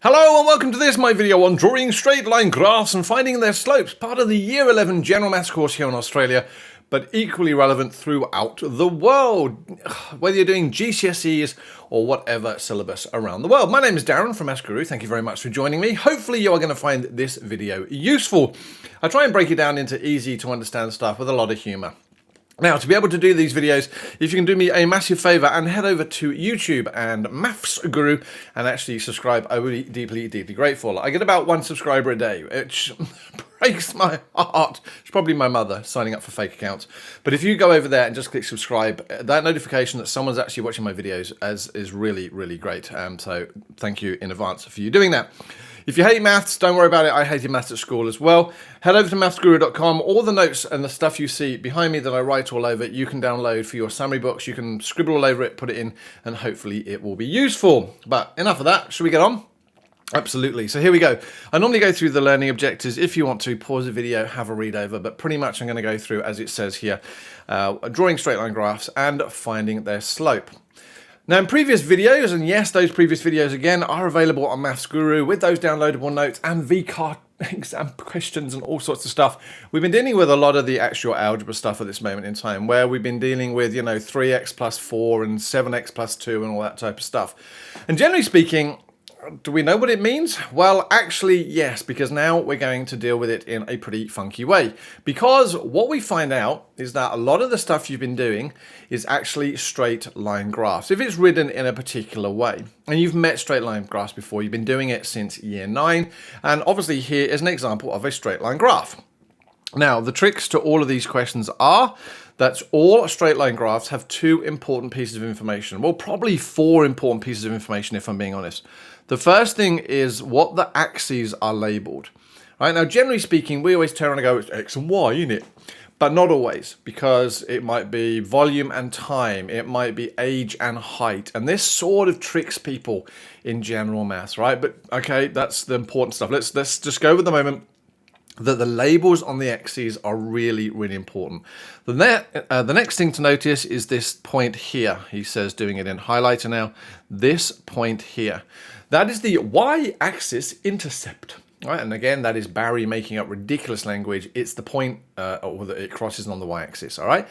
Hello and welcome to this, my video on drawing straight line graphs and finding their slopes, part of the Year 11 General Maths course here in Australia, but equally relevant throughout the world, whether you're doing GCSEs or whatever syllabus around the world. My name is Darren from Maths Guru. Thank you very much for joining me. Hopefully you are going to find this video useful. I try and break it down into easy to understand stuff with a lot of humour. Now, to be able to do these videos, if you can do me a massive favour and head over to YouTube and Maths Guru and actually subscribe, I would be deeply, deeply grateful. I get about 1 subscriber a day, which breaks my heart. It's probably my mother signing up for fake accounts. But if you go over there and just click subscribe, that notification that someone's actually watching my videos is really, really great. So thank you in advance for you doing that. If you hate maths, don't worry about it. I hated maths at school as well. Head over to mathsguru.com. All the notes and the stuff you see behind me that I write all over, you can download for your summary books. You can scribble all over it, put it in, and hopefully it will be useful. But enough of that. Should we get on? Absolutely. So here we go. I normally go through the learning objectives. If you want to, pause the video, have a read over, but pretty much I'm going to go through, as it says here, drawing straight line graphs and finding their slope. Now, in previous videos, and yes, those previous videos again are available on Maths Guru with those downloadable notes and VCAR exam questions and all sorts of stuff. We've been dealing with a lot of the actual algebra stuff at this moment in time, where we've been dealing with, 3x plus 4 and 7x plus 2 and all that type of stuff. And generally speaking, do we know what it means? Well, actually, yes, because now we're going to deal with it in a pretty funky way. Because what we find out is that a lot of the stuff you've been doing is actually straight line graphs. If it's written in a particular way, and you've met straight line graphs before, you've been doing it since year 9, and obviously here is an example of a straight line graph. Now, the tricks to all of these questions are that all straight line graphs have 2 important pieces of information. Well, probably 4 important pieces of information, if I'm being honest. The first thing is what the axes are labeled. Right, now, generally speaking, we always turn around and go, it's X and Y, isn't it? But not always, because it might be volume and time, it might be age and height, and this sort of tricks people in general maths, right? But okay, that's the important stuff. Let's just go with the moment that the labels on the axes are really, really important. The next thing to notice is this point here. He says, doing it in highlighter now, this point here. That is the y-axis intercept. Right, and again, that is Barry making up ridiculous language. It's the point, or that it crosses on the y-axis, all right?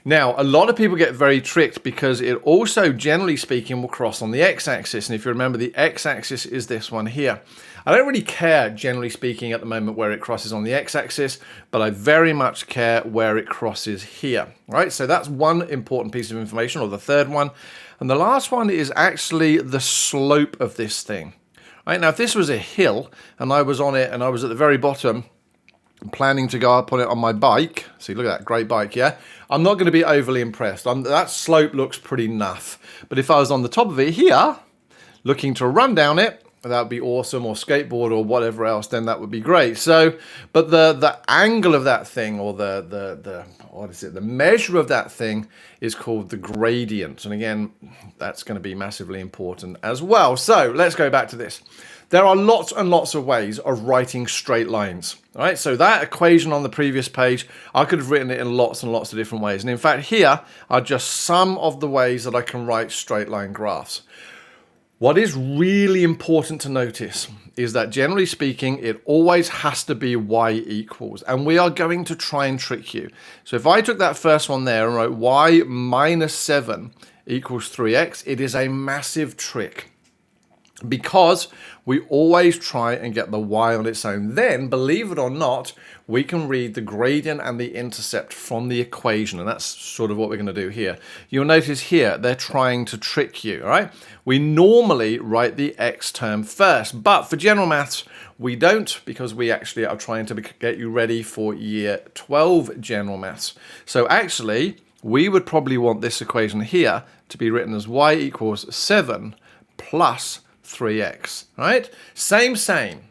Now, a lot of people get very tricked because it also, generally speaking, will cross on the x-axis. And if you remember, the x-axis is this one here. I don't really care, generally speaking, at the moment where it crosses on the x-axis, but I very much care where it crosses here, right? So that's one important piece of information, or the third one. And the last one is actually the slope of this thing. Right, now, if this was a hill and I was on it and I was at the very bottom planning to go up on it on my bike, see, look at that, great bike, yeah? I'm not going to be overly impressed. That slope looks pretty naff. But if I was on the top of it here, looking to run down it, that would be awesome, or skateboard or whatever else, then that would be great. So, but the angle of that thing, or the measure of that thing is called the gradient. And again, that's going to be massively important as well. So let's go back to this. There are lots and lots of ways of writing straight lines. All right, so that equation on the previous page, I could have written it in lots and lots of different ways. And in fact, here are just some of the ways that I can write straight line graphs. What is really important to notice is that, generally speaking, it always has to be y equals, and we are going to try and trick you. So if I took that first one there and wrote y minus 7 equals 3x, it is a massive trick, because we always try and get the y on its own. Then, believe it or not, we can read the gradient and the intercept from the equation, and that's sort of what we're going to do here. You'll notice here, they're trying to trick you, all right? We normally write the x term first, but for general maths, we don't, because we actually are trying to get you ready for year 12 general maths. So actually, we would probably want this equation here to be written as y equals 7 plus 3x, right? Same,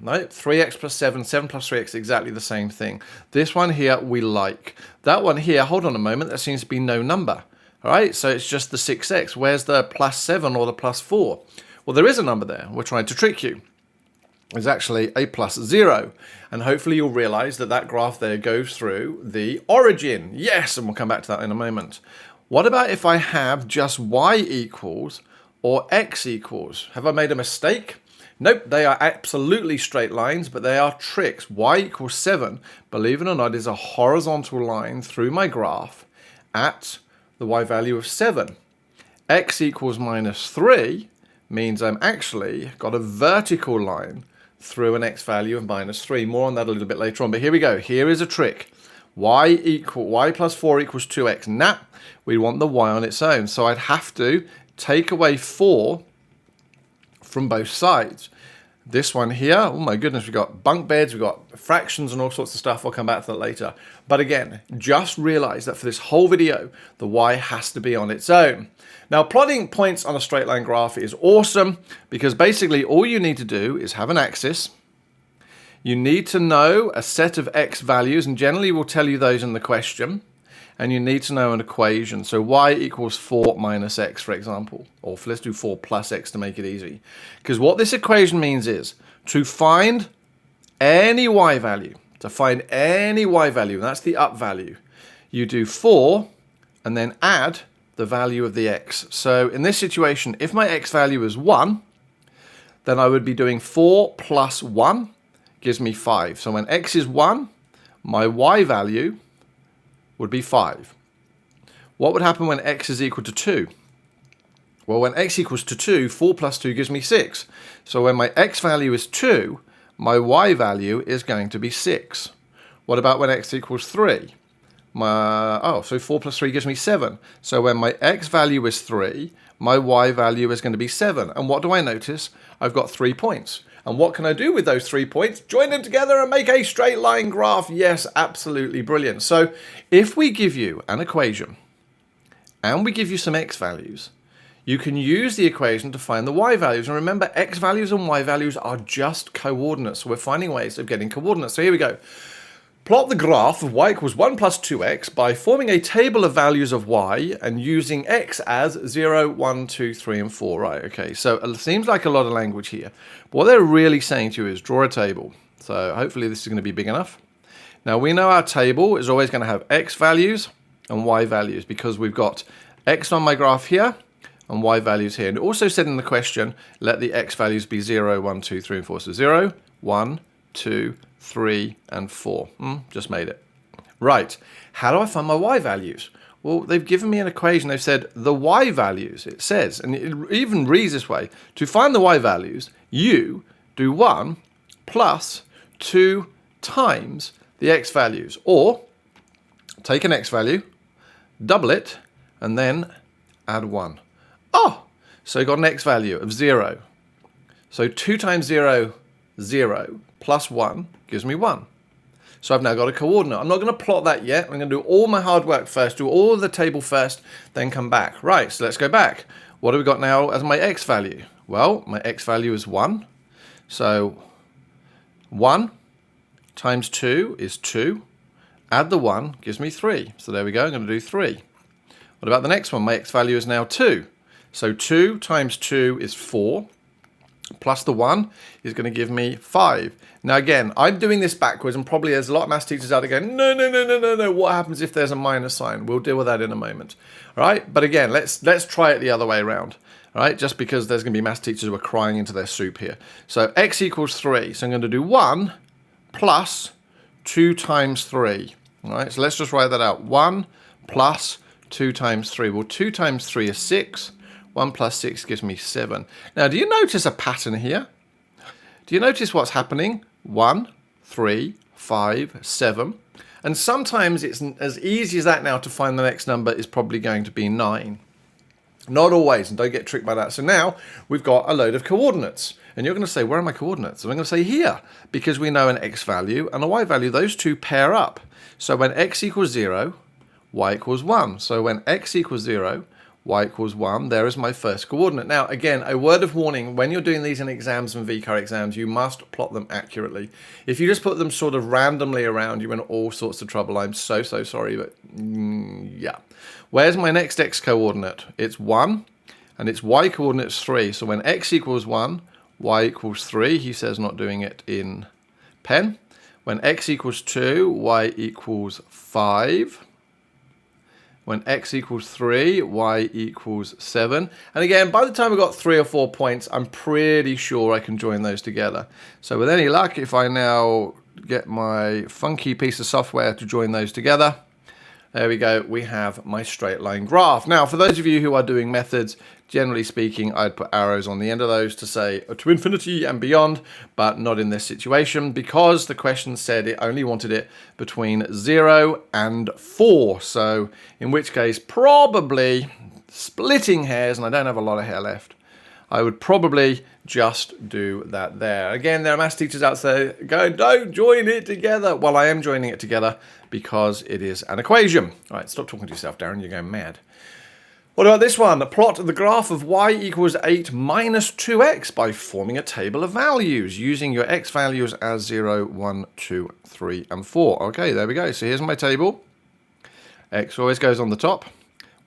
right? 3x plus 7, 7 plus 3x, exactly the same thing. This one here we like. That one here, hold on a moment, there seems to be no number, all right? So it's just the 6x. Where's the plus 7 or the plus 4? Well, there is a number there. We're trying to trick you. It's actually a plus 0. And hopefully you'll realize that that graph there goes through the origin. Yes, and we'll come back to that in a moment. What about if I have just y equals or x equals? Have I made a mistake? Nope, they are absolutely straight lines, but they are tricks. Y equals 7, believe it or not, is a horizontal line through my graph at the y value of 7. X equals -3 means I'm actually got a vertical line through an x value of -3. More on that a little bit later on, but here we go. Here is a trick. Y plus 4 equals 2x. Nah, we want the y on its own. So I'd have to take away 4 from both sides. This one here, oh my goodness, we've got bunk beds, we've got fractions and all sorts of stuff. I'll come back to that later. But again, just realize that for this whole video, the y has to be on its own. Now, plotting points on a straight line graph is awesome because basically all you need to do is have an axis. You need to know a set of x values, and generally we'll tell you those in the question. And you need to know an equation. So y equals 4 minus x, for example. Or let's do 4 plus x to make it easy. Because what this equation means is to find any y value, and that's the up value, you do 4 and then add the value of the x. So in this situation, if my x value is 1, then I would be doing 4 plus 1 gives me 5. So when x is 1, my y value would be 5. What would happen when x is equal to 2? Well, when x equals to 2, 4 plus 2 gives me 6. So when my x value is 2, my y value is going to be 6. What about when x equals 3? So 4 plus 3 gives me 7. So when my x value is 3, my y value is going to be 7. And what do I notice? I've got 3 points. And what can I do with those 3 points? Join them together and make a straight line graph. Yes, absolutely brilliant. So if we give you an equation and we give you some x values, you can use the equation to find the y values. And remember, x values and y values are just coordinates. So we're finding ways of getting coordinates. So here we go. Plot the graph of y equals 1 plus 2x by forming a table of values of y and using x as 0, 1, 2, 3, and 4. Right, okay, so it seems like a lot of language here. But what they're really saying to you is draw a table. So hopefully this is going to be big enough. Now we know our table is always going to have x values and y values because we've got x on my graph here and y values here. And it also said in the question, let the x values be 0, 1, 2, 3, and 4. So 0, 1, 2, 3, and 4. Just made it. Right. How do I find my y values? Well, they've given me an equation. They've said the y values, it says, and it even reads this way. To find the y values, you do 1 plus 2 times the x values. Or take an x value, double it, and then add 1. Oh, so you got an x value of 0. So 2 times 0, 0, plus 1 gives me 1. So I've now got a coordinate. I'm not going to plot that yet. I'm going to do all my hard work first, do all of the table first, then come back. Right, so let's go back. What have we got now as my x value? Well, my x value is 1. So 1 times 2 is 2. Add the 1 gives me 3. So there we go. I'm going to do 3. What about the next one? My x value is now 2. So 2 times 2 is 4. Plus the 1 is going to give me 5. Now again, I'm doing this backwards, and probably there's a lot of maths teachers out there going, no, what happens if there's a minus sign? We'll deal with that in a moment. All right, but again, let's try it the other way around. All right, just because there's going to be maths teachers who are crying into their soup here. So x equals 3, so I'm going to do 1 plus 2 times 3. All right, so let's just write that out. 1 plus 2 times 3. Well, 2 times 3 is 6. 1 plus 6 gives me 7. Now, do you notice a pattern here? Do you notice what's happening? 1, 3, 5, 7. And sometimes it's as easy as that now to find the next number is probably going to be 9. Not always, and don't get tricked by that. So now we've got a load of coordinates. And you're going to say, where are my coordinates? And I'm going to say here, because we know an x value and a y value, those two pair up. So when x equals 0, y equals 1. So when x equals 0, y equals 1, there is my first coordinate. Now, again, a word of warning, when you're doing these in exams and VCAR exams, you must plot them accurately. If you just put them sort of randomly around, you're in all sorts of trouble. I'm so sorry, but yeah. Where's my next x coordinate? It's 1, and its y coordinate is 3. So when x equals 1, y equals 3. He says not doing it in pen. When x equals 2, y equals 5. when x equals 3, y equals 7. And again, by the time I've got 3 or 4 points, I'm pretty sure I can join those together. So with any luck, if I now get my funky piece of software to join those together, there we go, we have my straight line graph. Now, for those of you who are doing methods, generally speaking, I'd put arrows on the end of those to say to infinity and beyond, but not in this situation because the question said it only wanted it between 0 and 4. So in which case, probably splitting hairs, and I don't have a lot of hair left, I would probably just do that there. Again, there are maths teachers out there going, don't join it together. Well, I am joining it together because it is an equation. All right, stop talking to yourself, Darren. You're going mad. What about this one? Plot the graph of y equals 8 minus 2x by forming a table of values using your x values as 0, 1, 2, 3, and 4. Okay, there we go. So here's my table. X always goes on the top.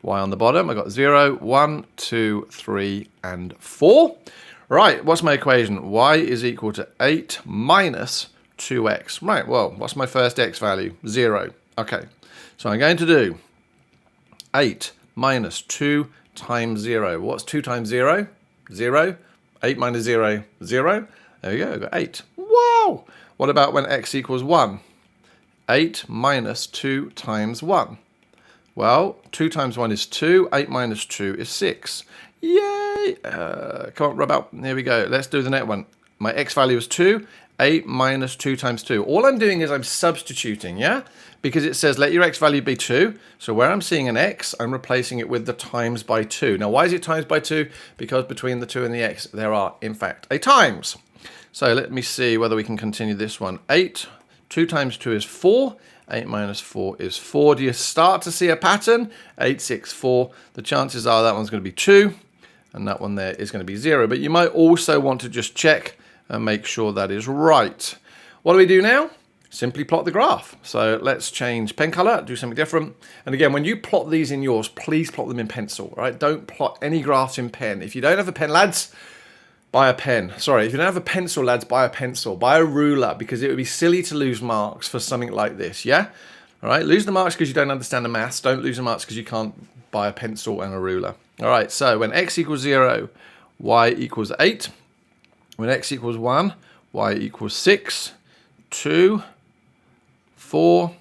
Y on the bottom. I got 0, 1, 2, 3, and 4. Right, what's my equation? Y is equal to 8 minus 2x. Right, well, what's my first x value? 0. Okay, so I'm going to do 8 minus 2 times 0. What's 2 times 0? 0. 8 minus 0, 0. There we go, I've got 8. Wow! What about when x equals 1? 8 minus 2 times 1. Well, 2 times 1 is 2. 8 minus 2 is 6. Yay! Come on, rub out. Here we go. Let's do the next one. My x value is 2. 8 minus 2 times 2. All I'm doing is I'm substituting, yeah? Because it says let your x value be 2. So where I'm seeing an x, I'm replacing it with the times by 2. Now, why is it times by 2? Because between the 2 and the x, there are, in fact, a times. So let me see whether we can continue this one. 8, 2 times 2 is 4. 8 minus 4 is 4. Do you start to see a pattern? 8, 6, 4. The chances are that one's going to be 2. And that one there is going to be 0. But you might also want to just check and make sure that is right. What do we do now? Simply plot the graph. So let's change pen color, do something different. And again, when you plot these in yours, please plot them in pencil, right? Don't plot any graphs in pen. If you don't have a pen, lads, buy a pen. Sorry, if you don't have a pencil, lads, buy a pencil. Buy a ruler, because it would be silly to lose marks for something like this, yeah? All right, lose the marks because you don't understand the maths. Don't lose the marks because you can't buy a pencil and a ruler. All right, so when x equals 0, y equals 8. When x equals 1, y equals 6, 2, 4,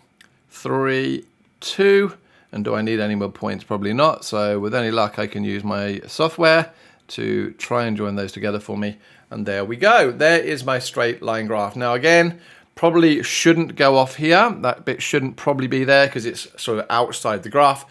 3, 2. And do I need any more points? Probably not. So with any luck, I can use my software to try and join those together for me. And there we go. There is my straight line graph. Now again, probably shouldn't go off here. That bit shouldn't probably be there because it's sort of outside the graph.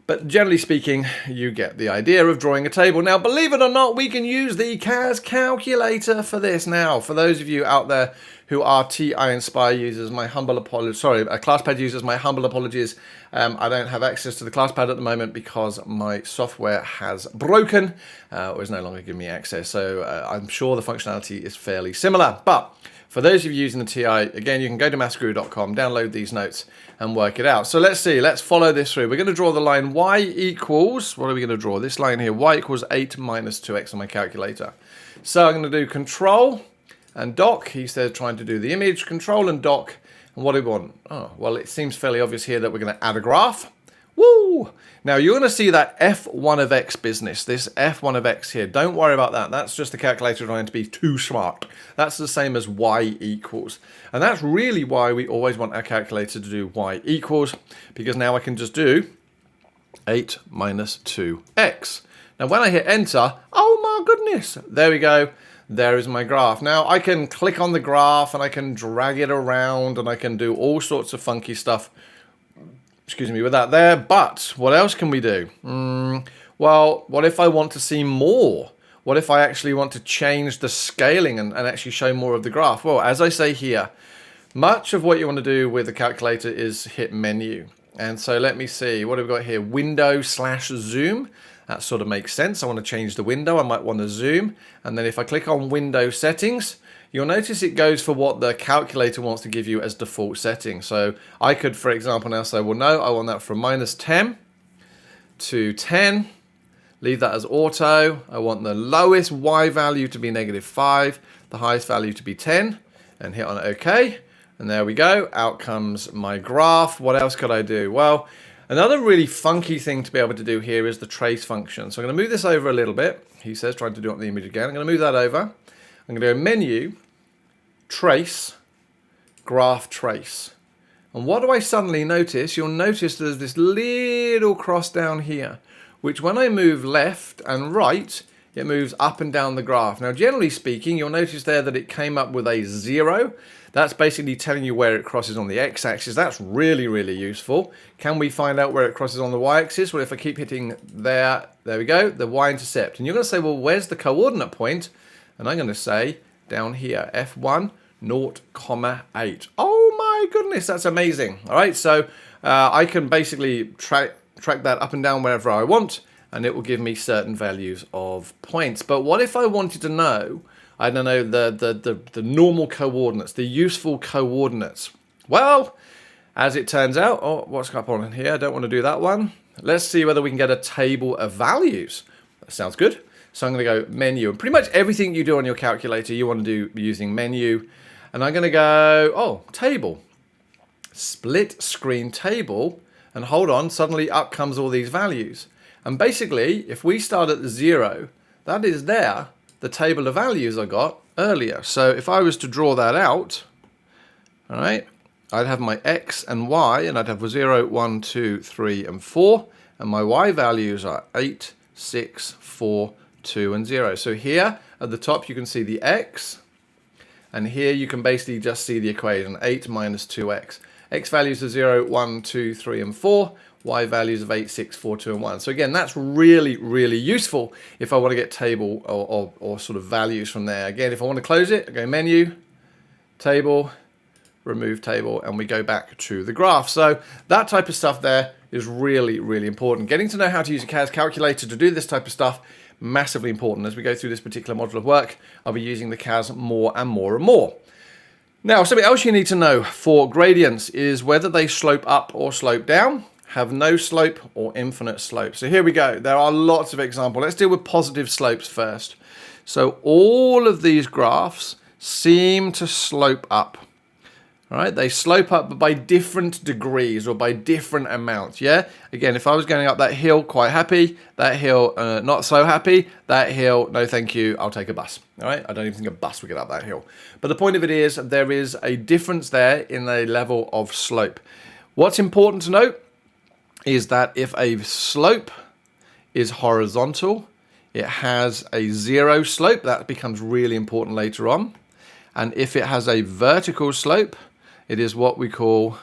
But generally speaking, you get the idea of drawing a table. Now, believe it or not, we can use the CAS calculator for this. Now, for those of you out there who are TI Inspire users, my humble apologies. Sorry, ClassPad users, my humble apologies. I don't have access to the ClassPad at the moment because my software has broken or is no longer giving me access. So I'm sure the functionality is fairly similar. But for those of you using the TI, again, you can go to mathsguru.com, download these notes and work it out. So let's see, let's follow this through. We're going to draw the line y equals, what are we going to draw? This line here, y equals 8 minus 2x on my calculator. So I'm going to do control and dock. He said trying to do the image, control and dock. And what do we want? Oh, well, it seems fairly obvious here that we're going to add a graph. Woo! Now you're going to see that f1 of x business, this f1 of x here. Don't worry about that. That's just the calculator trying to be too smart. That's the same as y equals. And that's really why we always want our calculator to do y equals, because now I can just do 8 minus 2x. Now when I hit enter, oh my goodness, there we go. There is my graph. Now I can click on the graph and I can drag it around and I can do all sorts of funky stuff, excuse me, with that there. But what else can we do? Well, what if I want to see more? What if I actually want to change the scaling and actually show more of the graph? Well, as I say here, much of what you want to do with the calculator is hit menu. And so let me see, what have we got here? Window/zoom. That sort of makes sense. I want to change the window. I might want to zoom. And then if I click on window settings, you'll notice it goes for what the calculator wants to give you as default setting. So I could, for example, now say, well, no, I want that from -10 to 10. Leave that as auto. I want the lowest y value to be -5, the highest value to be 10, and hit on OK. And there we go. Out comes my graph. What else could I do? Well, Another really funky thing to be able to do here is the trace function. So I'm going to move this over a little bit. He says, trying to do it on the image again. I'm going to move that over. I'm going to go menu, trace, graph trace. And what do I suddenly notice? You'll notice there's this little cross down here, which when I move left and right, it moves up and down the graph. Now, generally speaking, you'll notice there that it came up with a 0. That's basically telling you where it crosses on the x-axis. That's really, really useful. Can we find out where it crosses on the y-axis? Well, if I keep hitting there we go, the y-intercept. And you're going to say, well, where's the coordinate point? And I'm going to say down here, f1, 0,8. Oh my goodness, that's amazing. All right, so I can basically track that up and down wherever I want, and it will give me certain values of points. But what if I wanted to know, I don't know, the normal coordinates, the useful coordinates? Well, as it turns out, oh, what's up on here? I don't want to do that one. Let's see whether we can get a table of values. That sounds good. So I'm going to go menu. And pretty much everything you do on your calculator, you want to do using menu. And I'm going to go, oh, table. Split screen table. And hold on, suddenly up comes all these values. And basically, if we start at the 0, that is there, the table of values I got earlier. So if I was to draw that out, all right, I'd have my x and y, and I'd have 0, 1, 2, 3, and 4. And my y values are 8, 6, 4, 2, and 0. So here at the top, you can see the x. And here you can basically just see the equation, 8 minus 2x. X values are 0, 1, 2, 3, and 4. Y values of 8, 6, 4, 2, and 1. So again, that's really, really useful if I want to get table or sort of values from there. Again, if I want to close it, I go menu, table, remove table, and we go back to the graph. So that type of stuff there is really, really important. Getting to know how to use a CAS calculator to do this type of stuff, massively important. As we go through this particular module of work, I'll be using the CAS more and more and more. Now, something else you need to know for gradients is whether they slope up or slope down, have no slope or infinite slope. So here we go. There are lots of examples. Let's deal with positive slopes first. So all of these graphs seem to slope up. All right, they slope up, but by different degrees or by different amounts. Yeah. Again, if I was going up that hill, quite happy. That hill, not so happy. That hill, no, thank you. I'll take a bus. All right. I don't even think a bus would get up that hill. But the point of it is, there is a difference there in the level of slope. What's important to note is that if a slope is horizontal, it has a 0 slope. That becomes really important later on. And if it has a vertical slope, it is what we call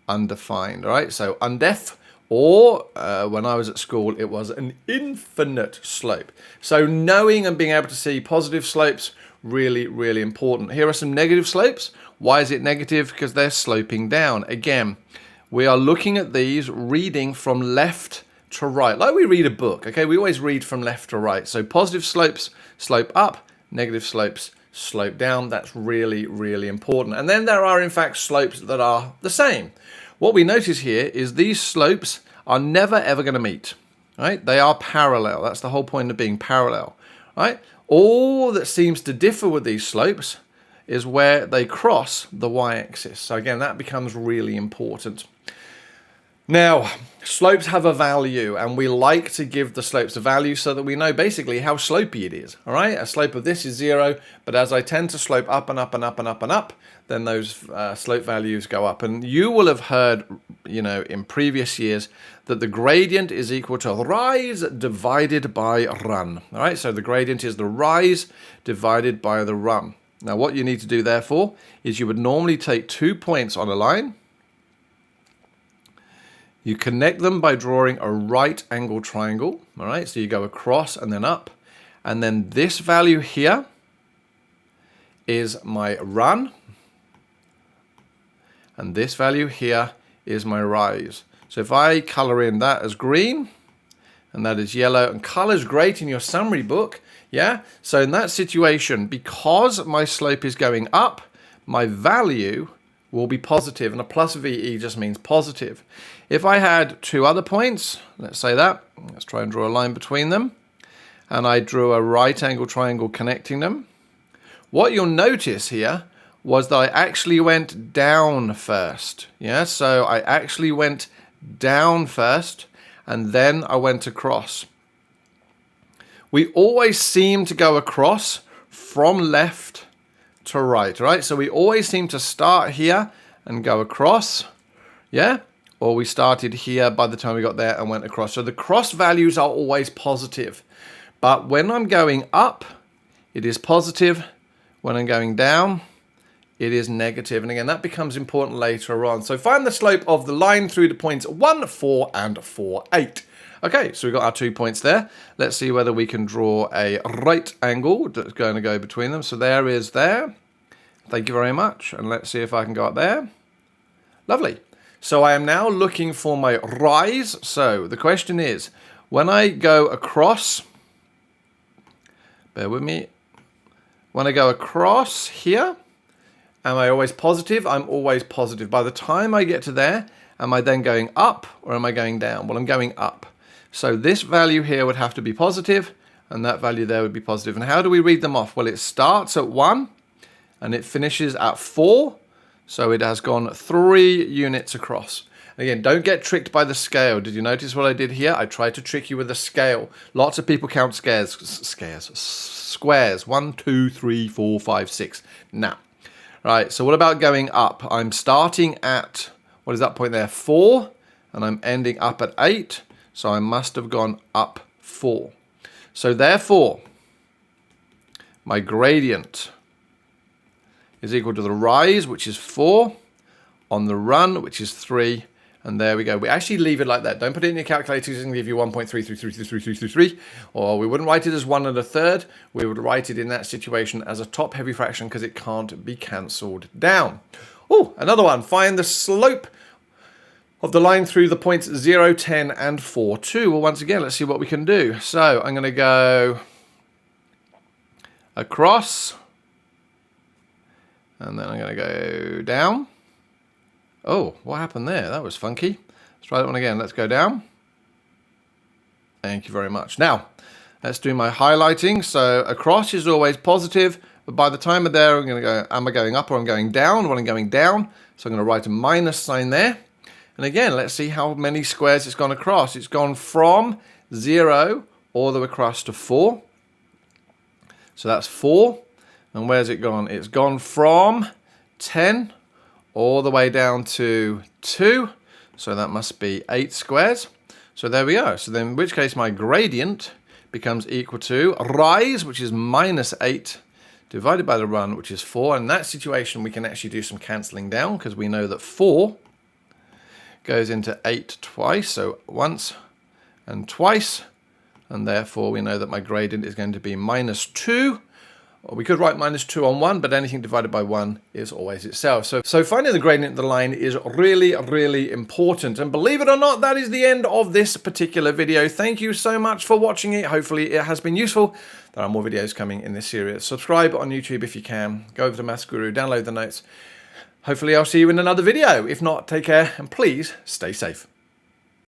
undefined, all right? So undef, or when I was at school, it was an infinite slope. So knowing and being able to see positive slopes, really, really important. Here are some negative slopes. Why is it negative? Because they're sloping down. Again, we are looking at these reading from left to right, like we read a book, okay? We always read from left to right. So positive slopes slope up, negative slopes slope down. That's really, really important. And then there are, in fact, slopes that are the same. What we notice here is these slopes are never, ever going to meet, right? They are parallel. That's the whole point of being parallel, right? All that seems to differ with these slopes is where they cross the y-axis. So again, that becomes really important. Now, slopes have a value, and we like to give the slopes a value so that we know basically how slopey it is. All right, a slope of this is 0, but as I tend to slope up and up and up and up and up, then those slope values go up. And you will have heard, you know, in previous years that the gradient is equal to rise divided by run. All right, so the gradient is the rise divided by the run. Now, what you need to do, therefore, is you would normally take 2 points on a line. You connect them by drawing a right angle triangle. All right, so you go across and then up. And then this value here is my run. And this value here is my rise. So if I color in that as green, and that is yellow, and color's great in your summary book, yeah? So in that situation, because my slope is going up, my value will be positive, and a plus VE just means positive. If I had 2 other points, let's say that, let's try and draw a line between them, and I drew a right angle triangle connecting them, what you'll notice here was that I actually went down first. Yeah, so I actually went down first, and then I went across. We always seem to go across from left to right, right? So we always seem to start here and go across, yeah? Or we started here by the time we got there and went across. So the cross values are always positive. But when I'm going up, it is positive. When I'm going down, it is negative. And again, that becomes important later on. So find the slope of the line through the points 1, 4, and 4, 8. Okay, so we've got our 2 points there. Let's see whether we can draw a right angle that's going to go between them. So there is there. Thank you very much. And let's see if I can go up there. Lovely. So I am now looking for my rise. So the question is, when I go across, bear with me, when I go across here, am I always positive? I'm always positive. By the time I get to there, am I then going up or am I going down? Well, I'm going up. So this value here would have to be positive, and that value there would be positive. And how do we read them off? Well, it starts at 1 and it finishes at 4. So it has gone 3 units across. Again, don't get tricked by the scale. Did you notice what I did here? I tried to trick you with a scale. Lots of people count squares. 1, 2, 3, 4, 5, 6. Now, right, so what about going up? I'm starting at, what is that point there? 4, and I'm ending up at 8. So I must have gone up 4. So therefore, my gradient is equal to the rise, which is 4, on the run, which is 3, and there we go. We actually leave it like that. Don't put it in your calculator, it's going to give you 1.33333333, or we wouldn't write it as 1 1/3. We would write it in that situation as a top-heavy fraction because it can't be cancelled down. Oh, another one. Find the slope of the line through the points 0, 10, and 4, 2. Well, once again, let's see what we can do. So I'm going to go across, and then I'm going to go down. Oh, what happened there? That was funky. Let's try that one again. Let's go down. Thank you very much. Now, let's do my highlighting. So across is always positive, but by the time I'm there, I'm going to go, am I going up or I'm going down? Well, I'm going down, so I'm going to write a minus sign there. And again, let's see how many squares it's gone across. It's gone from 0 all the way across to 4. So that's 4. And where's it gone? It's gone from 10 all the way down to 2. So that must be 8 squares. So there we go. So then in which case my gradient becomes equal to rise, which is minus 8, divided by the run, which is 4. In that situation, we can actually do some cancelling down because we know that 4 goes into 8 twice, so once and twice, and therefore we know that my gradient is going to be minus 2. Or we could write minus 2 on 1, but anything divided by 1 is always itself. So finding the gradient of the line is really, really important. And believe it or not, that is the end of this particular video. Thank you so much for watching it. Hopefully it has been useful. There are more videos coming in this series. Subscribe on YouTube if you can. Go over to Maths Guru, download the notes. Hopefully I'll see you in another video. If not, take care and please stay safe.